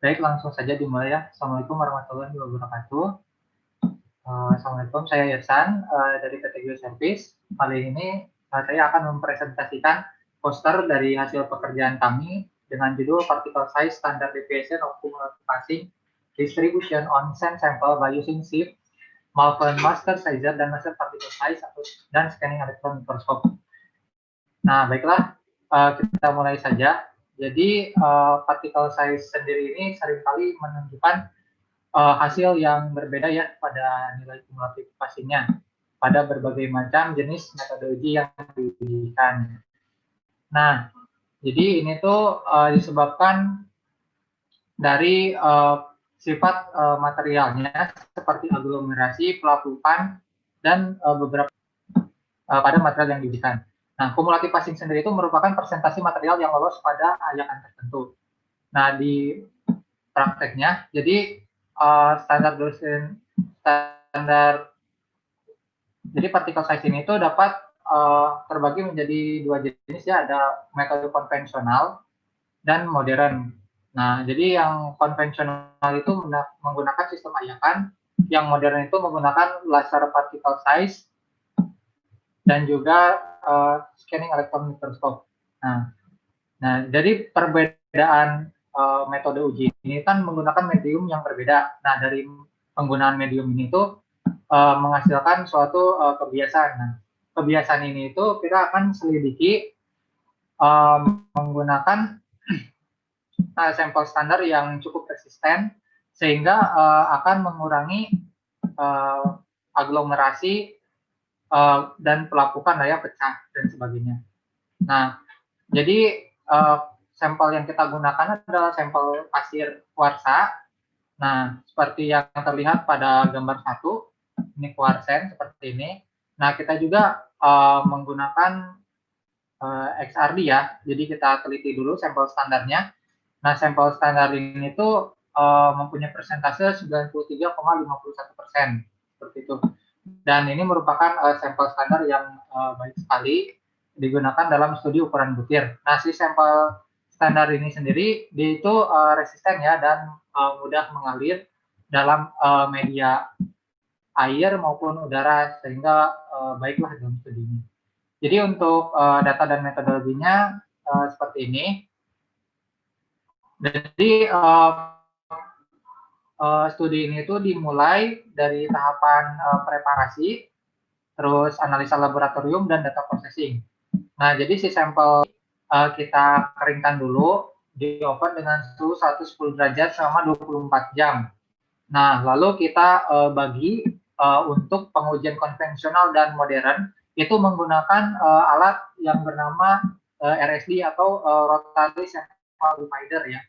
Baik, langsung saja dimulai ya. Assalamualaikum warahmatullahi wabarakatuh. Assalamualaikum, saya Irsan dari kategori service. Kali ini saya akan mempresentasikan poster dari hasil pekerjaan kami dengan judul Particle Size Standard Deviation of Cumulative Passing Distribution on Sand Sample by Using SIP, Malvern Master Sizer, dan Master Particle Size dan Scanning Electron Microscope. Nah, baiklah, kita mulai saja. Jadi, particle size sendiri ini seringkali menunjukkan hasil yang berbeda ya pada nilai kumulatif passingnya pada berbagai macam jenis metodologi yang diujikan. Nah, jadi ini tuh disebabkan dari sifat materialnya seperti aglomerasi, pelapukan, dan beberapa pada material yang diujikan. Nah, kumulatif passing sendiri itu merupakan persentase material yang lolos pada ayakan tertentu. Nah, di prakteknya, jadi jadi particle size ini itu dapat terbagi menjadi dua jenis ya, ada metode konvensional dan modern. Nah, jadi yang konvensional itu menggunakan sistem ayakan, yang modern itu menggunakan laser particle size dan juga scanning electron microscope. Nah, jadi perbedaan metode uji ini kan menggunakan medium yang berbeda. Nah, dari penggunaan medium ini tuh menghasilkan suatu kebiasaan. Nah, kebiasaan ini itu kita akan selidiki menggunakan sampel standar yang cukup resisten sehingga akan mengurangi aglomerasi dan pelapukan ya pecah dan sebagainya. Nah, jadi sampel yang kita gunakan adalah sampel pasir kuarsa. Nah, seperti yang terlihat pada gambar 1, ini kuarsen seperti ini. Nah, kita juga menggunakan XRD ya. Jadi kita teliti dulu sampel standarnya. Nah, sampel standar ini tuh mempunyai persentase 93,51%, seperti itu. Dan ini merupakan sampel standar yang baik sekali digunakan dalam studi ukuran butir. Nah, si sampel standar ini sendiri dia itu resisten ya dan mudah mengalir dalam media air maupun udara sehingga baiklah dalam studi ini. Jadi untuk data dan metodologinya seperti ini. Jadi studi ini itu dimulai dari tahapan preparasi, terus analisa laboratorium dan data processing. Nah, jadi si sampel kita keringkan dulu di oven dengan suhu 110 derajat selama 24 jam. Nah, lalu kita bagi untuk pengujian konvensional dan modern itu menggunakan alat yang bernama RSD atau Rotary Sample Divider ya.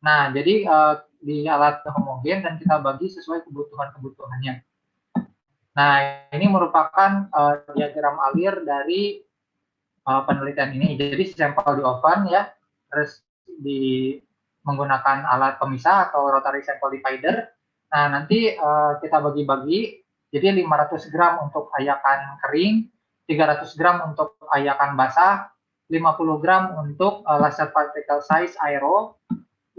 Nah, jadi di alat homogen dan kita bagi sesuai kebutuhannya. Nah, ini merupakan diagram alir dari penelitian ini. Jadi sampel di oven ya, terus menggunakan alat pemisah atau rotary sample divider. Nah, nanti kita bagi-bagi. Jadi 500 gram untuk ayakan kering, 300 gram untuk ayakan basah, 50 gram untuk laser particle size aero,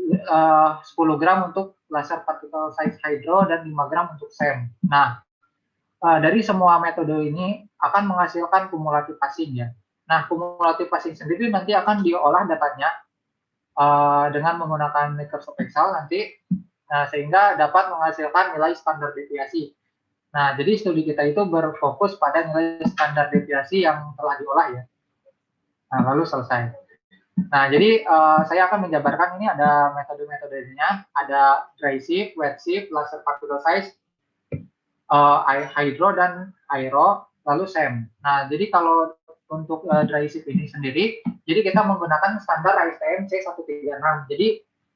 10 gram untuk laser particle size hydro, dan 5 gram untuk SEM. Nah, dari semua metode ini akan menghasilkan kumulatif passing ya. Nah, kumulatif passing sendiri nanti akan diolah datanya dengan menggunakan Microsoft Excel nanti, sehingga dapat menghasilkan nilai standar deviasi. Nah, jadi studi kita itu berfokus pada nilai standar deviasi yang telah diolah ya. Nah, lalu selesai. Nah, jadi saya akan menjabarkan ini ada metode-metodenya, ada dry shift, wet shift, laser particle size, hydro dan aero, lalu SEM. Nah, jadi kalau untuk dry shift ini sendiri, jadi kita menggunakan standar ASTM C136. Jadi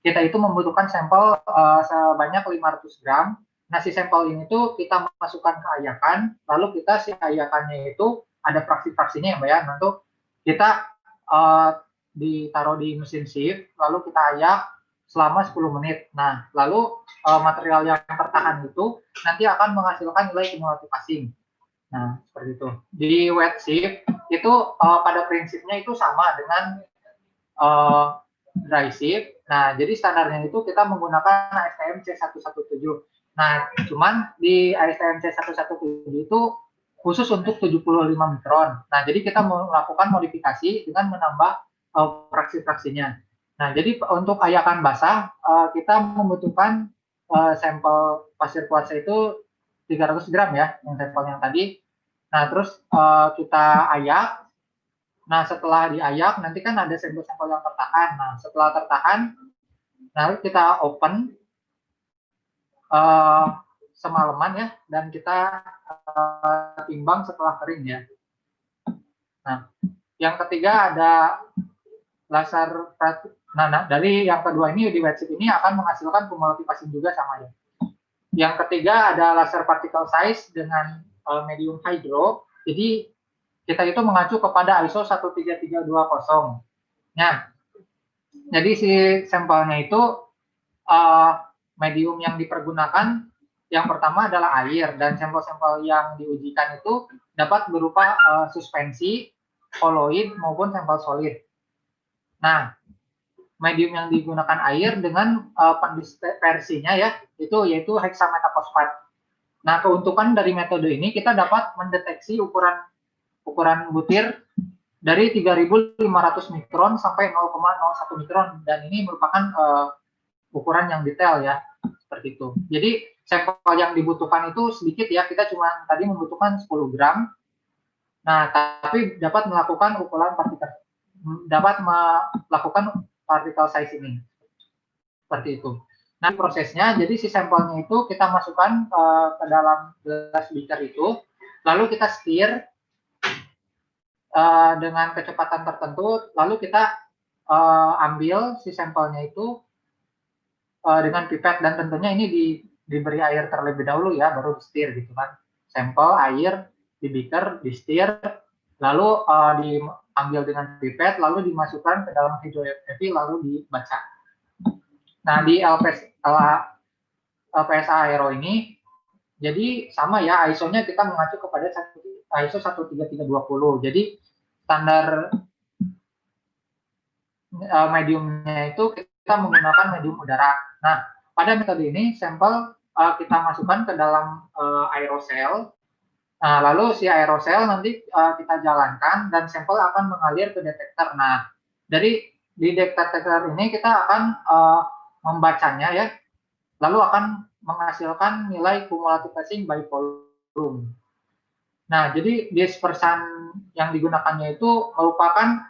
kita itu membutuhkan sampel sebanyak 500 gram. Nah, si sampel ini tuh kita masukkan ke ayakan, lalu kita si ayakannya itu ada fraksi-fraksinya ya Mbak ya. Nanti kita ditaruh di mesin shift, lalu kita ayak selama 10 menit. Nah, lalu material yang tertahan itu nanti akan menghasilkan nilai kumulatif passing. Nah, seperti itu. Di wet shift itu pada prinsipnya itu sama dengan dry shift. Nah, jadi standarnya itu kita menggunakan ASTM C117. Nah, cuman di ASTM C117 itu khusus untuk 75 mikron. Nah, jadi kita melakukan modifikasi dengan menambah fraksi-fraksinya. Nah, jadi untuk ayakan basah, kita membutuhkan sampel pasir kuarsa itu 300 gram ya, yang sampel yang tadi. Nah, terus kita ayak. Nah, setelah diayak, nanti kan ada sampel-sampel yang tertahan. Nah, setelah tertahan, nah kita open semalaman ya, dan kita timbang setelah kering ya. Nah, yang ketiga ada laser. Nah, dari yang kedua ini di wetsuit ini akan menghasilkan cumulative passing juga sama ya. Yang ketiga ada laser particle size dengan medium hydro. Jadi kita itu mengacu kepada ISO 13320. Nah, jadi si sampelnya itu medium yang dipergunakan yang pertama adalah air, dan sampel-sampel yang diujikan itu dapat berupa suspensi, koloid maupun sampel solid. Nah, medium yang digunakan air dengan pendispersinya ya, itu yaitu hexametafosfat. Nah, keuntungan dari metode ini kita dapat mendeteksi ukuran butir dari 3.500 mikron sampai 0,01 mikron, dan ini merupakan ukuran yang detail ya, seperti itu. Jadi sampel yang dibutuhkan itu sedikit ya, kita cuma tadi membutuhkan 10 gram. Nah, tapi dapat melakukan particle size ini, seperti itu. Nah, prosesnya, jadi si sampelnya itu kita masukkan ke dalam gelas beaker itu, lalu kita stir dengan kecepatan tertentu, lalu kita ambil si sampelnya itu dengan pipet, dan tentunya ini diberi air terlebih dahulu ya, baru di stir gitu kan. Sampel air di beaker, di stir, lalu diambil dengan pipet, lalu dimasukkan ke dalam hydroepi, lalu dibaca. Nah, di LPSA Aero ini, jadi sama ya, ISO-nya kita mengacu kepada ISO 13320. Jadi standar mediumnya itu kita menggunakan medium udara. Nah, pada metode ini sampel kita masukkan ke dalam aerosol. Nah, lalu si aerosol nanti kita jalankan dan sampel akan mengalir ke detektor. Nah, dari di detektor ini kita akan membacanya ya, lalu akan menghasilkan nilai cumulative passing by volume. Nah, jadi dispersan yang digunakannya itu merupakan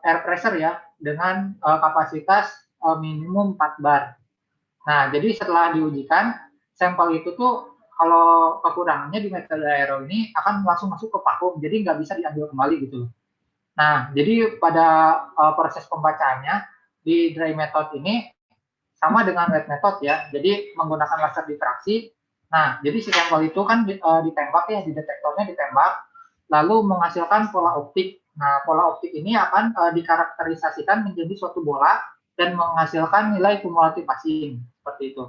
air pressure ya, dengan kapasitas minimum 4 bar. Nah, jadi setelah diujikan, sampel itu tuh kalau kekurangannya di metode aero ini akan langsung masuk ke vakum, jadi nggak bisa diambil kembali gitu. Nah, jadi pada proses pembacaannya di dry method ini sama dengan wet method ya, jadi menggunakan laser difraksi. Nah, jadi si sampel itu kan ditembak ya, di detektornya ditembak, lalu menghasilkan pola optik. Nah, pola optik ini akan dikarakterisasikan menjadi suatu bola dan menghasilkan nilai cumulative passing, seperti itu.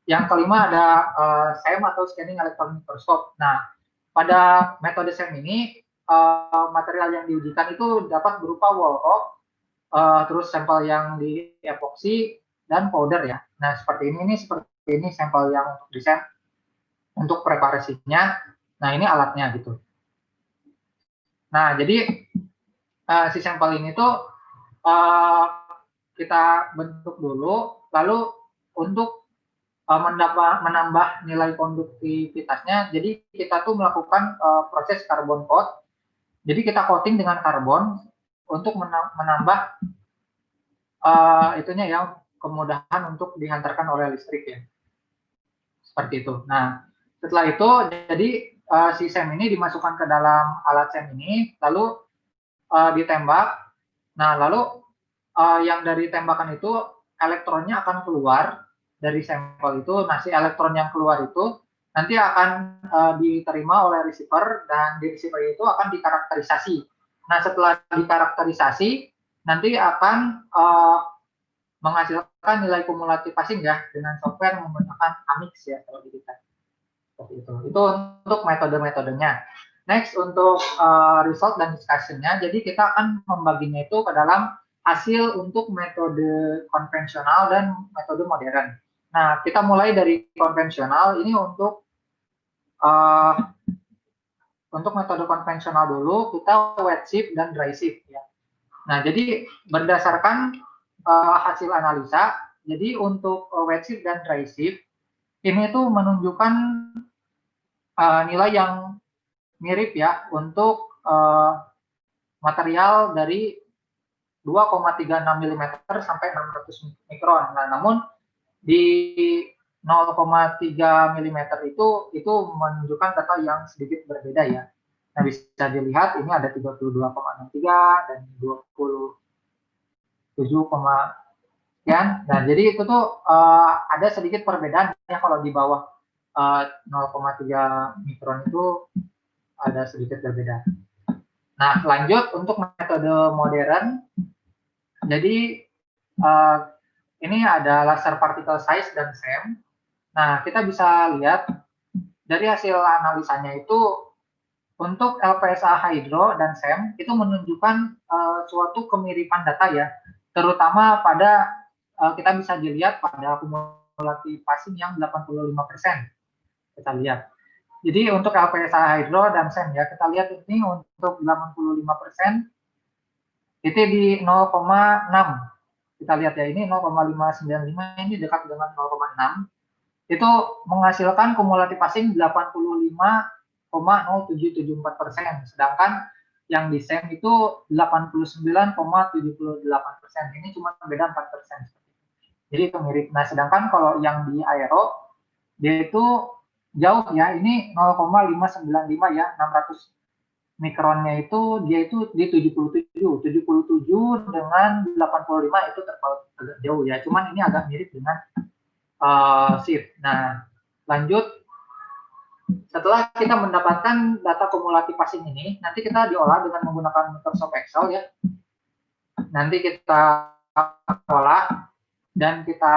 Yang kelima ada SEM atau scanning electron microscope. Nah, pada metode SEM ini material yang diujikan itu dapat berupa wall rock, terus sampel yang di epoksi dan powder ya. Nah, seperti ini sampel yang untuk desain untuk preparasinya. Nah, ini alatnya gitu. Nah, jadi si sampel ini tuh kita bentuk dulu, lalu untuk menambah nilai konduktivitasnya, jadi kita tuh melakukan proses carbon coat. Jadi kita coating dengan karbon untuk menambah itunya ya, kemudahan untuk dihantarkan oleh listrik ya, seperti itu. Nah, setelah itu jadi si SEM ini dimasukkan ke dalam alat SEM ini, lalu ditembak. Nah, lalu yang dari tembakan itu elektronnya akan keluar dari sampel itu. Nah, si elektron yang keluar itu nanti akan diterima oleh receiver, dan di receiver itu akan dikarakterisasi. Nah, setelah dikarakterisasi nanti akan menghasilkan nilai kumulatif passing ya, dengan software menggunakan Amix ya kalau di kita. Seperti itu. Itu untuk metode-metodenya. Next, untuk result dan discussion-nya, jadi kita akan membaginya itu ke dalam hasil untuk metode konvensional dan metode modern. Nah, kita mulai dari konvensional ini untuk metode konvensional dulu, kita wet shift dan dry shift ya. Nah, jadi berdasarkan hasil analisa, jadi untuk wet shift dan dry shift ini tuh menunjukkan nilai yang mirip ya untuk material dari 2,36 mm sampai 600 mikron. Nah, namun di 0,3 mm itu menunjukkan data yang sedikit berbeda ya. Nah, bisa dilihat ini ada 32,63 dan 27, sekian. Nah, jadi itu tuh ada sedikit perbedaan ya kalau di bawah 0,3 mikron itu ada sedikit berbeda. Nah, lanjut untuk metode modern. Jadi ini ada laser particle size dan SEM. Nah, kita bisa lihat dari hasil analisanya itu untuk LPSA Hydro dan SEM itu menunjukkan suatu kemiripan data ya, terutama pada kita bisa dilihat pada akumulatif passing yang 85%. Kita lihat. Jadi untuk LPSA Hydro dan SEM ya, kita lihat ini untuk 85% itu di 0,6. Kita lihat ya, ini 0,595, ini dekat dengan 0,6. Itu menghasilkan kumulatif passing 85,0774%, sedangkan yang di SEM itu 89,78%. Ini cuma beda 4%. Jadi itu mirip. Nah, sedangkan kalau yang di Aero, dia itu jauh ya, ini 0,595 ya, 600 mikronnya itu dia itu di 77 dengan 85 itu terpaut agak jauh ya, cuman ini agak mirip dengan shift. Nah, lanjut, setelah kita mendapatkan data kumulatif passing ini, nanti kita diolah dengan menggunakan Microsoft Excel ya. Nanti kita olah dan kita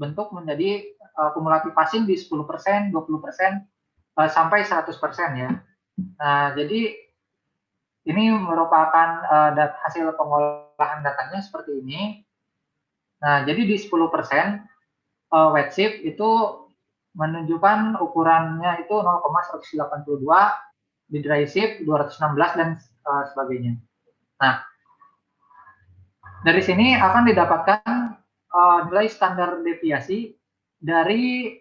bentuk menjadi kumulatif passing di 10%, 20%, sampai 100% ya. Nah, jadi ini merupakan hasil pengolahan datanya seperti ini. Nah, jadi di 10% wet shift itu menunjukkan ukurannya itu 0,182, di dry shift 216 dan sebagainya. Nah, dari sini akan didapatkan nilai standar deviasi dari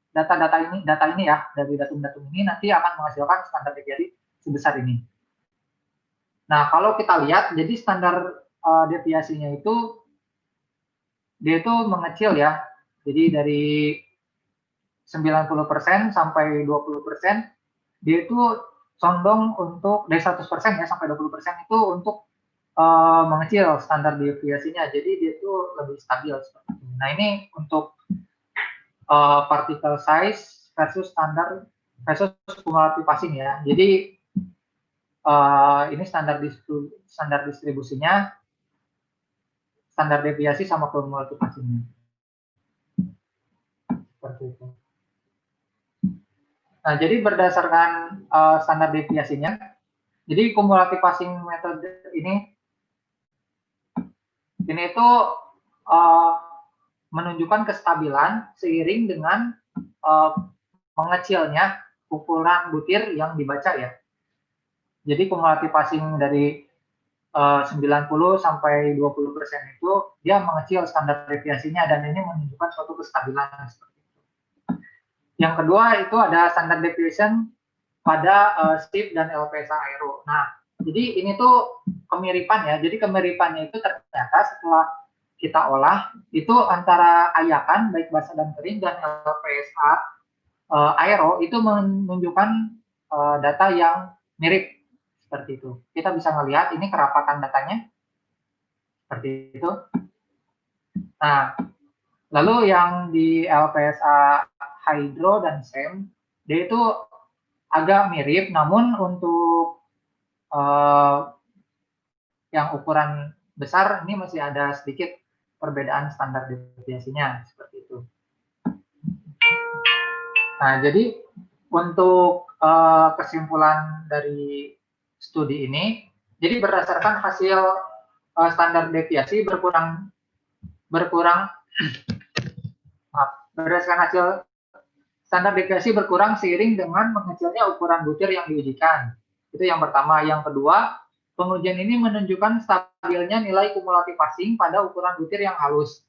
data ini ya, dari datum-datum ini nanti akan menghasilkan standar deviasi sebesar ini. Nah, kalau kita lihat, jadi standar deviasinya itu dia itu mengecil ya. Jadi dari 90% sampai 20%, dia itu condong untuk dari 100% ya sampai 20% itu untuk mengecil standar deviasinya. Jadi dia itu lebih stabil seperti itu. Nah, ini untuk particle size versus standar versus kumulatif passing ya. Jadi ini standar distribusinya, standar deviasi sama kumulatif passingnya. Seperti itu. Nah, jadi berdasarkan standar deviasinya, jadi kumulatif passing metode ini itu menunjukkan kestabilan seiring dengan mengecilnya ukuran butir yang dibaca ya. Jadi kumulatif passing dari 90 sampai 20% itu dia mengecil standar deviasinya dan ini menunjukkan suatu kestabilan seperti itu. Yang kedua itu ada standar deviation pada shift dan LPSA Aero. Nah, jadi ini tuh kemiripan ya. Jadi kemiripannya itu ternyata setelah kita olah itu antara Ayakan baik basah dan kering dan LPSA Aero itu menunjukkan data yang mirip seperti itu. Kita bisa melihat ini kerapatan datanya seperti itu. Nah, lalu yang di LPSA Hydro dan SEM dia itu agak mirip, namun untuk yang ukuran besar ini masih ada sedikit perbedaan standar deviasinya seperti itu. Nah, jadi untuk kesimpulan dari studi ini, Jadi berdasarkan hasil standar deviasi berdasarkan hasil standar deviasi berkurang seiring dengan mengecilnya ukuran butir yang diujikan. Itu yang pertama. Yang kedua, pengujian ini menunjukkan stabilnya nilai kumulatif passing pada ukuran butir yang halus.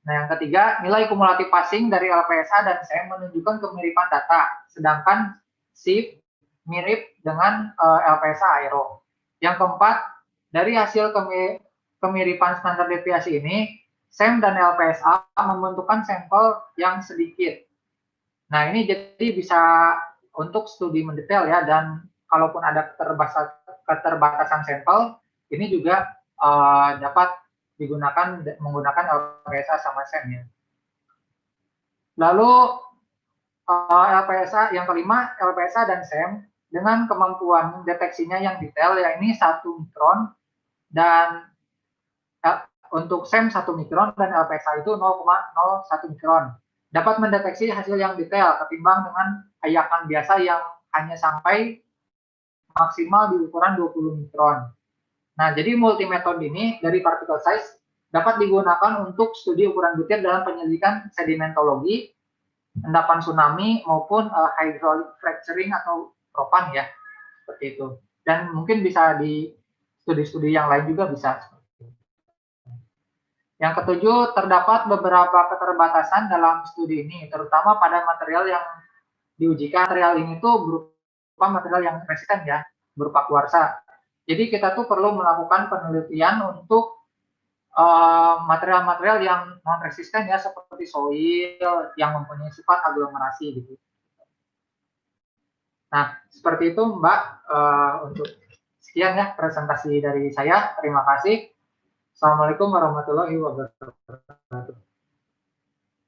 Nah, yang ketiga, nilai kumulatif passing dari LPSA dan SEM menunjukkan kemiripan data, sedangkan SIP mirip dengan LPSA aero. Yang keempat, dari hasil kemiripan standar deviasi ini, SEM dan LPSA membentukkan sampel yang sedikit. Nah, ini jadi bisa untuk studi mendetail ya, dan kalaupun ada keterbatasan sampel, ini juga dapat digunakan menggunakan LPSA sama SEM ya. Lalu LPSA yang kelima, LPSA dan SEM dengan kemampuan deteksinya yang detail, ya ini 1 mikron dan untuk SEM 1 mikron dan LPSA itu 0,01 mikron. Dapat mendeteksi hasil yang detail ketimbang dengan ayakan biasa yang hanya sampai maksimal di ukuran 20 mikron. Nah, jadi multimetode ini dari particle size dapat digunakan untuk studi ukuran butir dalam penyelidikan sedimentologi, endapan tsunami maupun hydraulic fracturing atau propan ya, seperti itu. Dan mungkin bisa di studi-studi yang lain juga bisa. Yang ketujuh, terdapat beberapa keterbatasan dalam studi ini, terutama pada material yang diujikan. Material ini tuh berupa material yang resisten ya, berupa kuarsa. Jadi kita tuh perlu melakukan penelitian untuk material-material yang non-resisten ya, seperti soil yang mempunyai sifat aglomerasi gitu. Nah, seperti itu Mbak, untuk sekian ya presentasi dari saya. Terima kasih. Assalamualaikum warahmatullahi wabarakatuh.